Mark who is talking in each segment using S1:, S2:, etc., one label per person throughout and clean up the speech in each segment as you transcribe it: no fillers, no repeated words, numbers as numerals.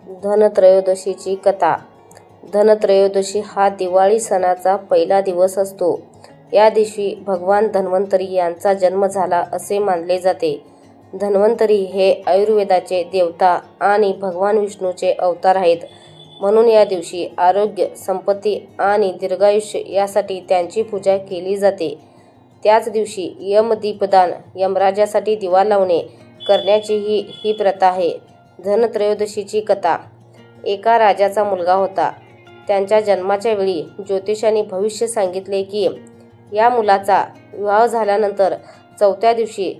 S1: धनत्रयोदशीची कथा. धनत्रयोदशी हा दिवाळी सणाचा पहिला दिवस असतो. या दिवशी भगवान धन्वंतरी यांचा जन्म झाला असे मानले जाते. धन्वंतरी हे आयुर्वेदाचे देवता आणि भगवान विष्णूचे अवतार आहेत. म्हणून या दिवशी आरोग्य, संपत्ती आणि दीर्घायुष्य यासाठी त्यांची पूजा केली जाते. त्याच दिवशी यमदीपदान, यमराजासाठी दिवा लावणे करण्याची ही प्रथा आहे. धनत्रयोदशीची कथा. एका राजाचा मुलगा होता. त्यांच्या जन्माच्या वेळी ज्योतिषांनी भविष्य सांगितले की या मुलाचा विवाह झाल्यानंतर 4थ्या दिवशी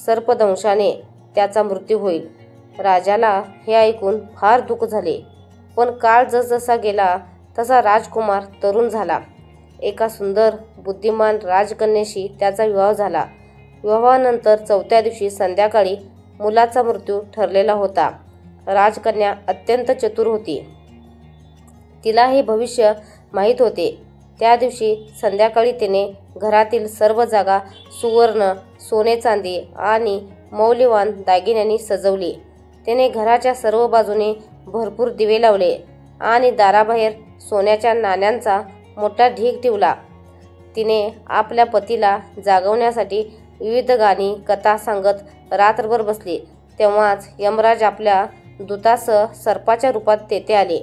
S1: सर्पदंशाने त्याचा मृत्यू होईल. राजाला हे ऐकून फार दुःख झाले. पण काळ जसजसा गेला तसा राजकुमार तरुण झाला. एका सुंदर बुद्धिमान राजकन्येशी त्याचा विवाह झाला. विवाहानंतर 4थ्या दिवशी संध्याकाळी मुलाचा मृत्यू ठरलेला होता. राजकन्या अत्यंत चतुर होती. तिला हे भविष्य माहीत होते. त्या दिवशी संध्याकाळी तिने घरातील सर्व जागा सुवर्ण, सोने, चांदी आणि मौल्यवान दागिन्यांनी सजवली. तिने घराच्या सर्व बाजूने भरपूर दिवे लावले आणि दाराबाहेर सोन्याच्या नाण्यांचा मोठा ढीग ठेवला. तिने आपल्या पतीला जागवण्यासाठी विविध गाणी, कथा सांगत रात्रभर बसली. तेव्हाच यमराज आपल्या दूतासह सर्पाच्या रूपात तेथे आले.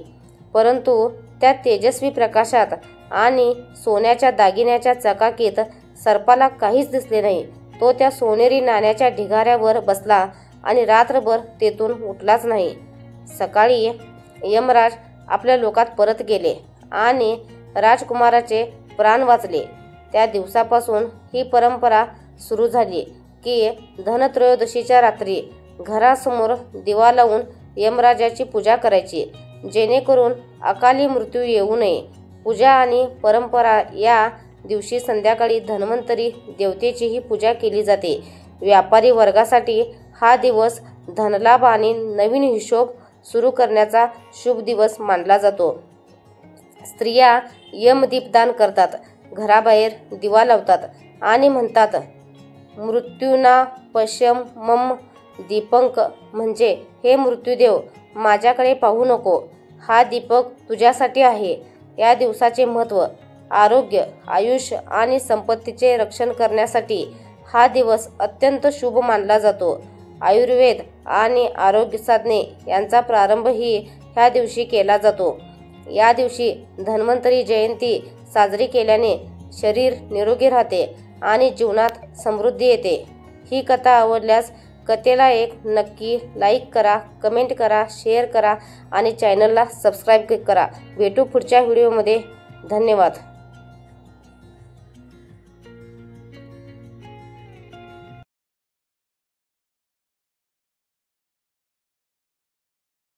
S1: परंतु त्या तेजस्वी प्रकाशात आणि सोन्याच्या दागिन्याच्या चकाकीत सर्पाला काहीच दिसले नाही. तो त्या सोनेरी नाण्याच्या ढिगाऱ्यावर बसला आणि रात्रभर तेथून उठलाच नाही. सकाळी यमराज आपल्या लोकात परत गेले आणि राजकुमाराचे प्राण वाचले. त्या दिवसापासून ही परंपरा सुरू झाली की धनत्रयोदशीच्या रात्री घरासमोर दिवा लावून यमराजाची पूजा करायची, जेणेकरून अकाली मृत्यू येऊ नये. पूजा आणि परंपरा. या दिवशी संध्याकाळी धन्वंतरी देवतेचीही पूजा केली जाते. व्यापारी वर्गासाठी हा दिवस धनलाभ आणि नवीन हिशोब सुरू करण्याचा शुभ दिवस मानला जातो. स्त्रिया यमदीपदान करतात, घराबाहेर दिवा लावतात आणि म्हणतात, मृत्यूना पश्यम मम दीपंक, म्हणजे हे मृत्यूदेव, माझ्याकडे पाहू नको, हा दीपक तुझ्यासाठी आहे. या दिवसाचे महत्त्व. आरोग्य, आयुष्य आणि संपत्तीचे रक्षण करण्यासाठी हा दिवस अत्यंत शुभ मानला जातो. आयुर्वेद आणि आरोग्य साधने यांचा प्रारंभही ह्या दिवशी केला जातो. या दिवशी धन्वंतरी जयंती साजरी केल्याने शरीर निरोगी राहते आणि जीवनात समृद्धी येते. ही कथा आवडल्यास कथेला एक नक्की लाईक करा, कमेंट करा, शेअर करा आणि चॅनलला सबस्क्राईब करा. भेटू पुढच्या व्हिडिओमध्ये. धन्यवाद.